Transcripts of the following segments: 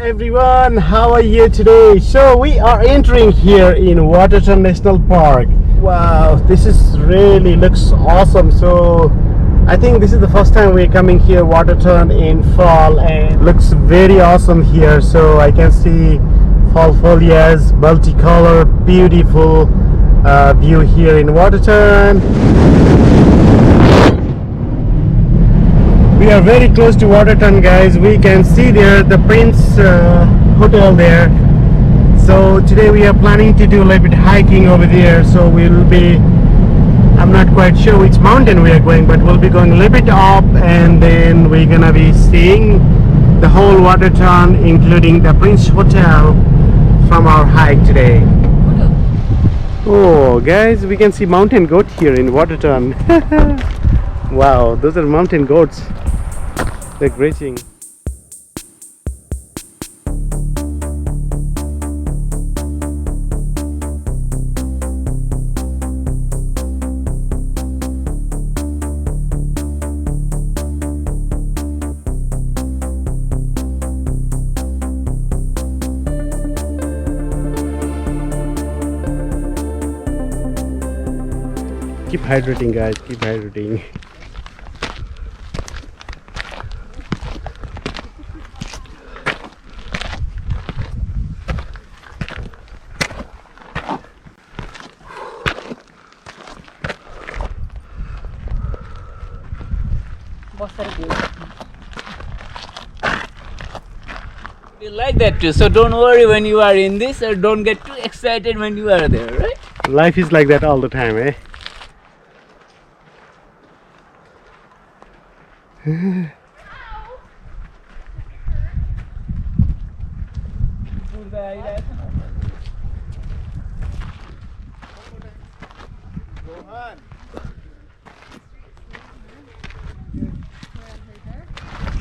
everyone, how are you today? So we are entering here in Waterton National Park. Wow, this is really looks awesome. So I think this is the first time we're coming here Waterton in fall, and looks very awesome here. So I can see fall foliage, multicolor, beautiful view here in Waterton. We are very close to Waterton, guys. We can see there the Prince Hotel there. So today we are planning to do a little bit hiking over there. So we'll be, I'm not quite sure which mountain we are going, but we'll be going a little bit up, and then we're gonna be seeing the whole Waterton, including the Prince Hotel, from our hike today. Oh guys, we can see mountain goat here in Waterton. Wow, those are mountain goats. They're grazing. Keep hydrating, guys, keep hydrating. You like that too, so don't worry when you are in this, or don't get too excited when you are there, right? Life is like that all the time, eh?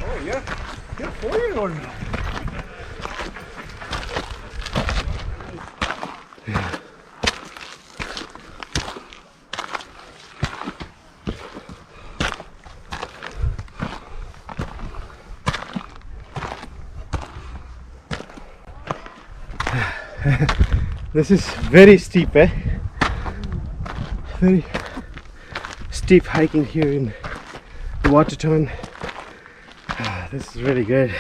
Oh, you're 4-year-old now. This is very steep, eh? Very steep hiking here in Waterton. This is really good.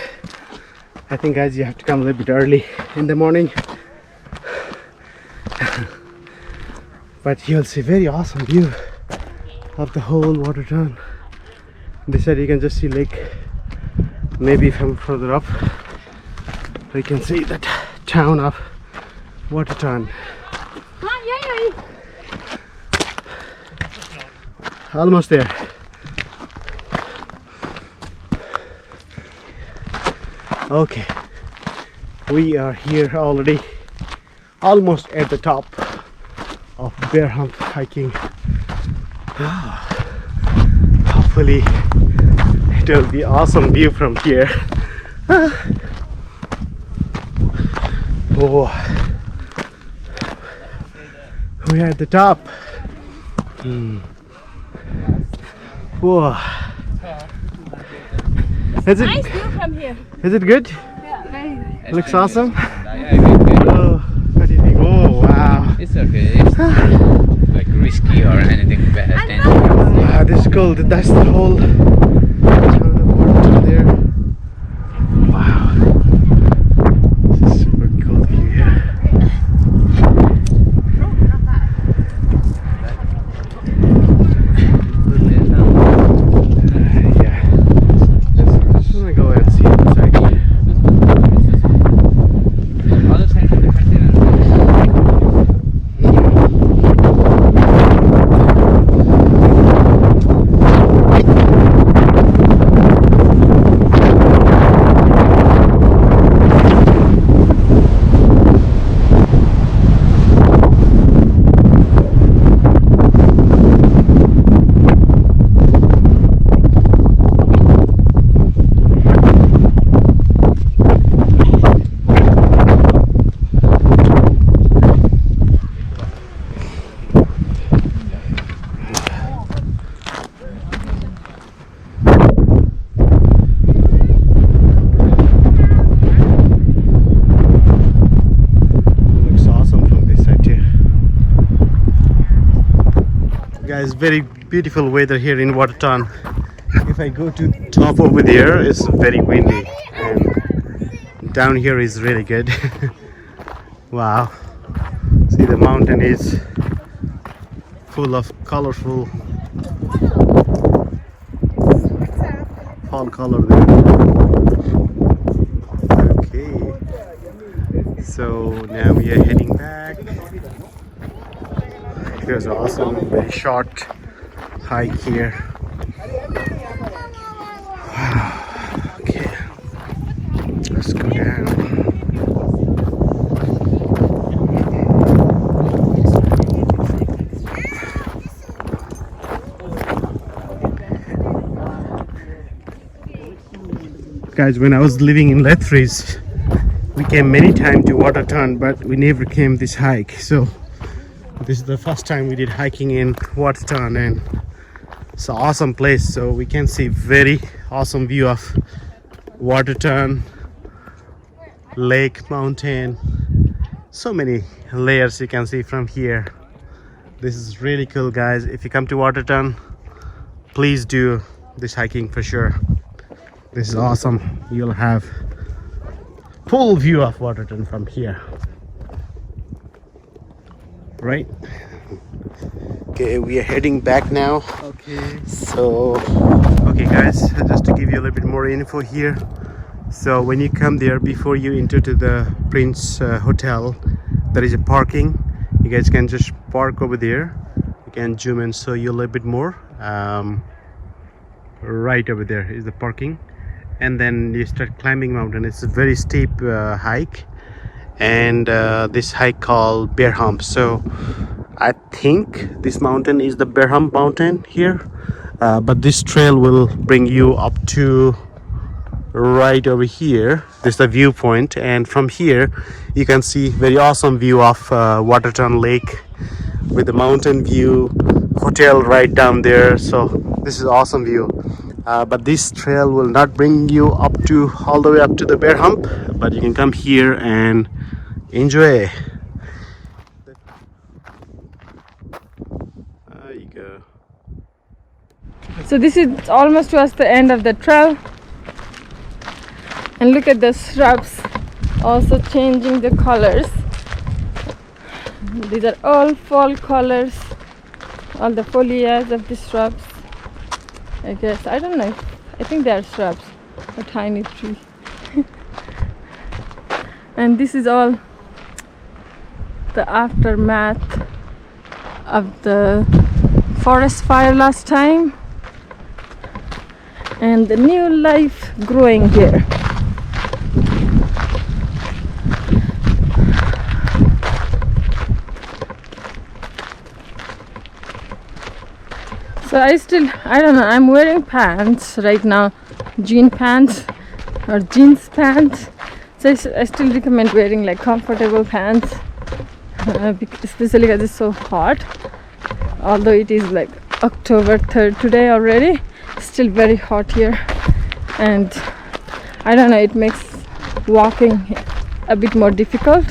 I think, guys, you have to come a little bit early in the morning. But you'll see very awesome view of the whole Waterton. This side you can just see lake. Maybe from further up we can see that town of Waterton. Almost there. Okay, we are here already, almost at the top of Bear Hump Hiking. Hopefully it will be awesome view from here. Oh, we are at the top. Whoa. Is it nice view from here. Is it good? Yeah, very good. Looks awesome. Oh, what do you think? Oh wow. it's okay. It's not like risky or anything bad. Wow, this is cool. That's the whole town of Waterton there. Wow. This is super cool view here. Yeah. Just wanna go and see the side. Other side of the continent. very beautiful weather here in Waterton. If I go to top over there, it's very windy, and down here is really good. Wow, see, the mountain is full of colorful fall color there. Okay, so now we are heading back. It was awesome, very short hike here. Wow. Okay, let's go down. Guys, when I was living in Lethbridge, we came many times to Waterton, but we never came this hike. So this is the first time we did hiking in Waterton, and it's an awesome place. So we can see very awesome view of Waterton lake, mountain, so many layers you can see from here. This is really cool, guys. If you come to Waterton, please do this hiking for sure. This is awesome. You'll have full view of Waterton from here, right? Okay, we are heading back now. Okay, so okay guys, just to give you a little bit more info here. So when you come there, before you enter to the Prince Hotel, there is a parking. You guys can just park over there. You can zoom and show you a little bit more. Right over there is the parking, and then you start climbing mountain. It's a very steep hike, and this hike called Bear Hump. So I think this mountain is the Bear Hump mountain here, but this trail will bring you up to right over here. This is the viewpoint, and from here you can see very awesome view of Waterton Lake with the mountain view, hotel right down there. So this is awesome view. But this trail will not bring you up to all the way up to the Bear Hump, but you can come here and enjoy. There you go. So this is almost towards the end of the trail, and look at the shrubs also changing the colors. These are all fall colors, all the foliage of the shrubs. I guess, I don't know, I think they are shrubs, a tiny tree. And this is all the aftermath of the forest fire last time, and the new life growing here. So I don't know, I'm wearing pants right now, jean pants or jeans pants. So I still recommend wearing like comfortable pants, especially because it's so hot. Although it is like October 3rd today already, still very hot here. And I don't know, it makes walking a bit more difficult.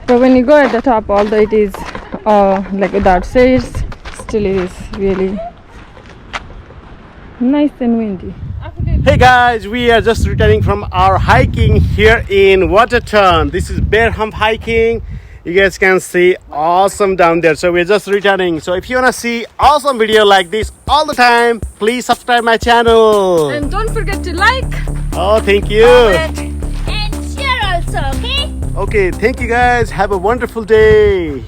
But when you go at the top, although it is like without stairs, still it is really nice and windy. Hey guys, we are just returning from our hiking here in Waterton. This is Bear Hump hiking. You guys can see awesome down there. So we're just returning. So if you want to see awesome video like this all the time, please subscribe my channel. And don't forget to like. Oh, thank you. And share also, okay? Okay, thank you guys. Have a wonderful day.